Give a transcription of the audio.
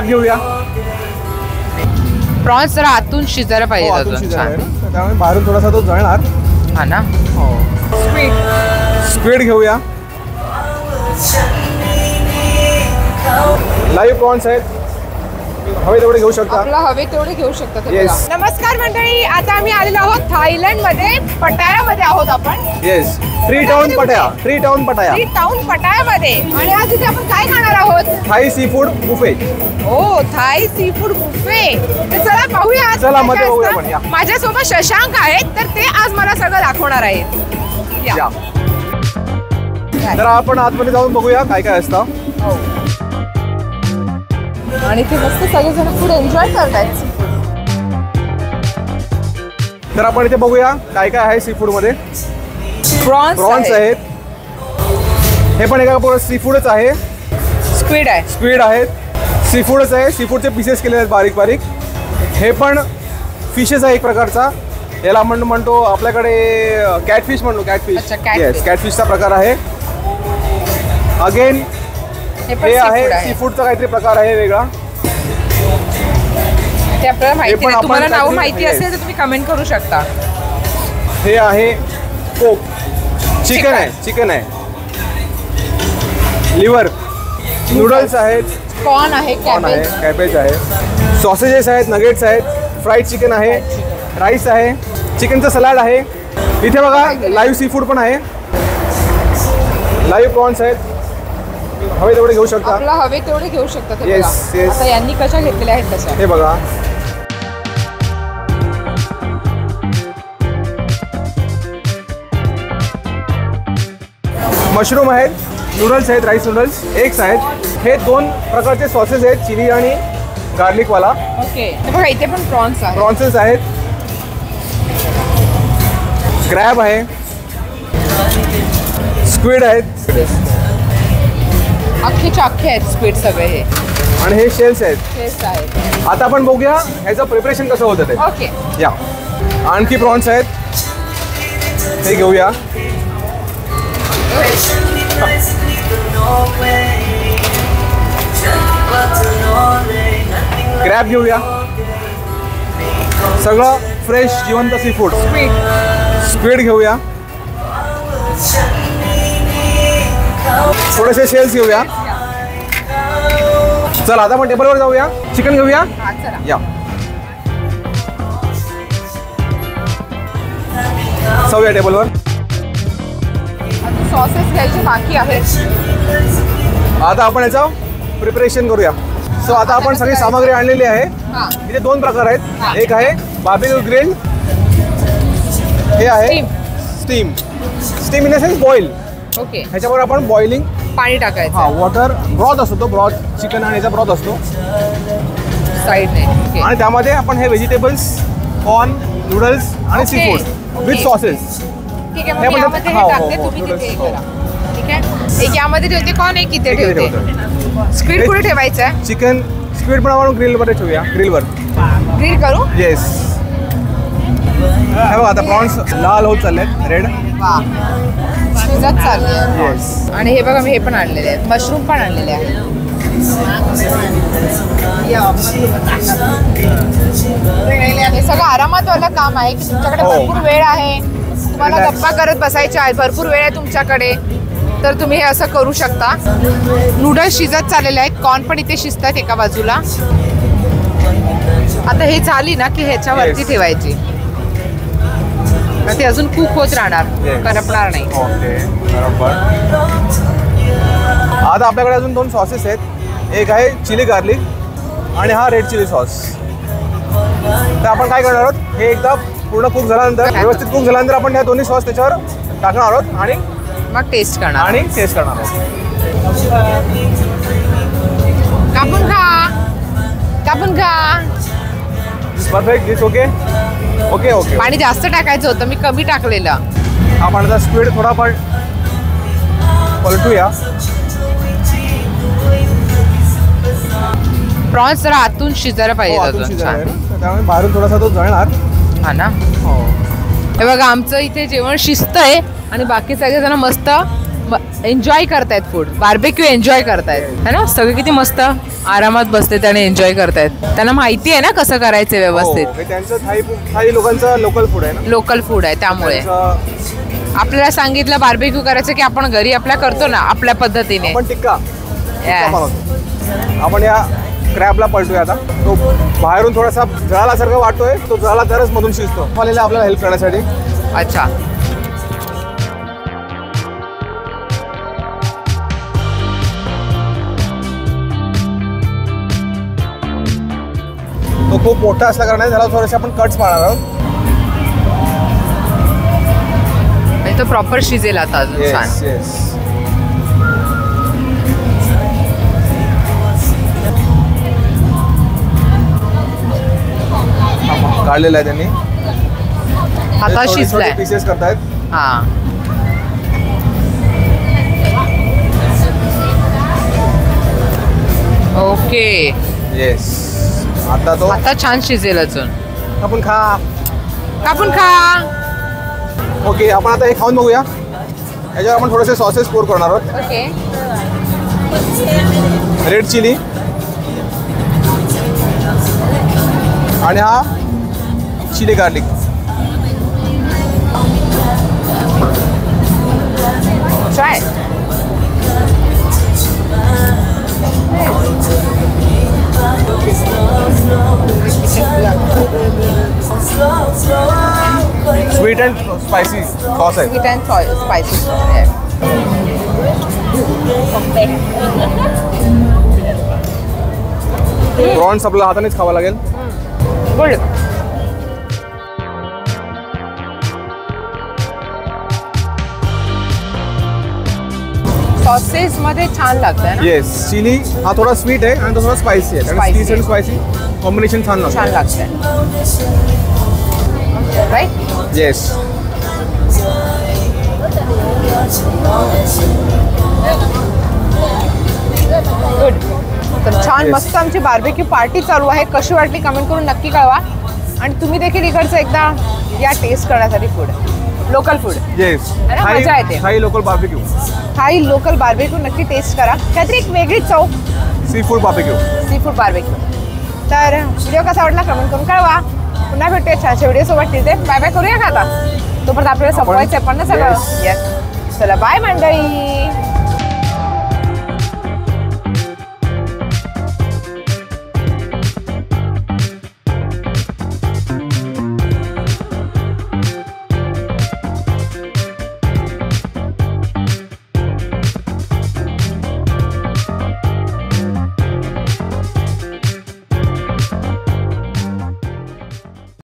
Crab घेऊया. Prawns जरा आतून शिजायला पाहिजे अजून छान, त्यामुळे बाहेरून थोडासा तो जळणार. हा ना. स्क्विड घेऊया. लाईव्ह प्रॉन्स आहेत, हवे तेवढे घेऊ शकता. आपला हवे तेवढे घेऊ शकता. नमस्कार मंडळी, आता आम्ही आलेलो आहोत थायलंड मध्ये, पटायामध्ये आहोत आपण. Yes, three town Pattaya. Three town पटायामध्ये. आणि आज इथे आपण काय खाणार आहोत? Thai seafood buffet. हो, थाई सी फूड बुफे. तर चला पाहूया. चला मध्ये बघूया आपण. या माझ्यासोबत शशांक आहेत, तर ते आज मला सगळं दाखवणार आहेत. या तर आपण आतमध्ये जाऊन बघूया काय काय असतं. आणि ते मस्त सगळेजण फूड एन्जॉय करतायत. तर आपण इथे बघूया काय काय आहे सी फूड मध्ये. प्रॉन्स आहेत, हे पण एका सी फूडच आहे. स्क्विड आहेत, सी फूडच आहे. सी फूडचे पीसेस केले आहेत बारीक बारीक. हे पण फिशेस आहे एक प्रकारचा, याला आपण म्हणतो आपल्याकडे कॅटफिश म्हणतो. कॅटफिश, कॅटफिशचा प्रकार आहे. अगेन हे आहे सी फूडचा काहीतरी प्रकार आहे वेगळा. ते आपल्याला माहिती नाही. तुम्हाला नाव माहिती असेल तर तुम्ही कमेंट करू शकता. हे आहे पोक, चिकन आहे. लिव्हर, नूडल्स आहेत, कॉर्न आहे, कॅबेज आहे, सॉसेजेस आहेत, नगेट्स आहेत, फ्राईड चिकन आहे, राईस आहे, चिकनचं सलाड आहे. इथे बघा लाईव्ह सी फूड पण आहे. लाईव्ह प्रॉन्स आहेत, हवे तेवढे घेऊ शकता. आपला हवे तेवढे घेऊ शकता. येस. आता यांनी कशा घेतलेल्या आहेत तशा. हे बघा, मशरूम आहेत, नूडल्स आहेत, राईस नूडल्स, एग्स आहेत. हे दोन प्रकारचे सॉसेस आहेत, चिली आणि गार्लिक वाला. ओके, बघा इथे पण प्रॉन्सेस आहेत. क्रॅब आहे, स्क्विड आहेत, अख्खे आहेत स्क्विड सगळे हे. आणि हे शेल्स आहेत. आता आपण बघूया ह्याचं प्रिपरेशन कसं होतं ते. ओके, या आणखी प्रॉन्स आहेत, ते घेऊया. क्रॅब घेऊया. सगळं फ्रेश जिवंत सी फूड. स्क्विड घेऊया. थोडेसे शेल्स घेऊया. चला आता आपण टेबलवर जाऊया. चिकन घेऊया. या जाऊया टेबलवर. सॉसेस घ्यायचे बाकी आहेत. आता आपण याचं प्रिपरेशन करूया. सो आता आपण सगळी सामग्री आणलेली आहे. इथे दोन प्रकार आहेत. एक आहे बार्बिक्यू ग्रिल, हे आहे steam in the sense boil. Okay, ह्याच्यावर आपण बॉइलिंग पाणी टाकायचं. वॉटर ब्रॉथ असतो, तो ब्रॉथ चिकन आणि याचा ब्रॉथ असतो साईडने. आणि त्यामध्ये आपण हे व्हेजिटेबल्स, कॉर्न, नूडल्स आणि सी फूड विथ सॉसेस. ठीक आहे, मग यामध्ये हे टाकते, तुम्ही तिथे करा. ठीक आहे, एक यामध्ये ठेवते कॉर्न, एक इथे ठेवते. स्क्विड कुठे ठेवायचं आहे? चिकन स्क्विड पण आपण ग्रिलवर ठेवूया. ग्रिल करू. येस. हे बघा आता प्रॉन्स लाल होत चाललेत, रेड. शिजत चालले. येस. आणि हे बघा मी हे पण आणलेले आहेत, मशरूम पण आणलेले आहेत. हे सगळं आरामात वाला काम आहे की तुमच्याकडे भरपूर वेळ आहे, तुम्हाला गप्पा करत बसायचे आहे, भरपूर वेळ आहे तुमच्याकडे, तर तुम्ही हे असं करू शकता. नूडल्स शिजत चाललेले आहेत, कॉर्न पण इथे शिजतात एका बाजूला. आता हे झाली ना की ह्याच्यावरती ठेवायची, ते अजून कुक होत राहणार, करपणार नाही. बरोबर. आता आपल्याकडे अजून दोन सॉसेस आहेत. एक आहे चिली गार्लिक आणि हा रेड चिली सॉस. तर आपण काय करणार आहोत, हे एकदा पूर्ण कुक झाल्यानंतर, व्यवस्थित कुक झाल्यानंतर आपण ह्या दोन्ही सॉस त्याच्यावर टाकणार आहोत आणि मग टेस्ट करणार आहोत. कापून खा. परफेक्ट. दिस ओके. ओके. पाणी जास्त टाकायचं होतं, मी कमी टाकलेलं. आपण आता स्क्विड थोडा पण पलटूया. प्रॉन्स जरा आतून शिजायला पाहिजे अजून छान, त्यामुळे बाहेरून थोडासा तो जळणार. हा ना. हे बघा आमचं इथे जेवण शिजतंय आणि बाकी सगळेजण मस्त एन्जॉय करतायत फूड, बार्बेक्यू एन्जॉय करतायत है ना. सगळे किती मस्त आरामात बसते आणि एन्जॉय करतायत. त्यांना माहिती आहे ना कसं करायचं व्यवस्थित. त्यांचं थाई लोकांचं लोकल फूड आहे ना. लोकल फूड आहे त्यामुळे आपल्याला सांगितलं बार्बेक्यू करायचं की आपण घरी आपल्या करतो ना आपल्या पद्धतीने. आपण टिक्का आपण या क्रॅबला पलटूया आता. तो बाहेरून थोडासा जळाल्यासारखं वाटतोय, तो जळाला तरच मधून शिजतो. आपल्याला हेल्प करण्यासाठी. अच्छा. तो खूप मोठा असल्या कारणाने त्याला थोडेसे आपण कट्स मारणार आहोत. तो प्रॉपर शिजेल आता अजून छान. काढलेला आहे त्यांनी. आता शिजलाय. पीसेस करतायत. हा. ओके. येस. आता छान शिजेल अजून. आपण खा. ओके, आपण आता हे खाऊन बघूया. याच्यावर आपण थोडेसे सॉसेस पोर करणार आहोत. ओके. रेड चिली आणि हा chilli garlic. Try. Sweet and spicy sauce आहे. Sweet and spicy. प्रॉन्स आपल्याला हातानेच खावं लागेल. गुड. सॉसेस मध्ये छान लागतंय ना. येस. चिली हा थोडा स्वीट आहे आणि तो थोडा स्पायसी आहे. आणि स्वीट अँड स्पायसी कॉम्बिनेशन छान लागतंय. राईट. येस. गुड. तर छान मस्त आमची बार्बेक्यू पार्टी चालू आहे. कशी वाटली कमेंट करून नक्की कळवा. आणि तुम्ही देखील इकडचं एकदा या टेस्ट करण्यासाठी फूड, लोकल फूड. येस. मजा येते. Thai local barbecue. Thai local barbecue नक्की टेस्ट करा. काहीतरी एक वेगळी चव. Sea food barbecue. तर व्हिडिओ कसा वाटला कमेंट करून कळवा. पुन्हा भेटूया छानशा व्हिडिओ सोबत. तिथे बाय बाय करूया का आता. तोपर्यंत आपल्याला संपवायचं आहे पण ना सगळं. येस. चला बाय मंडळी.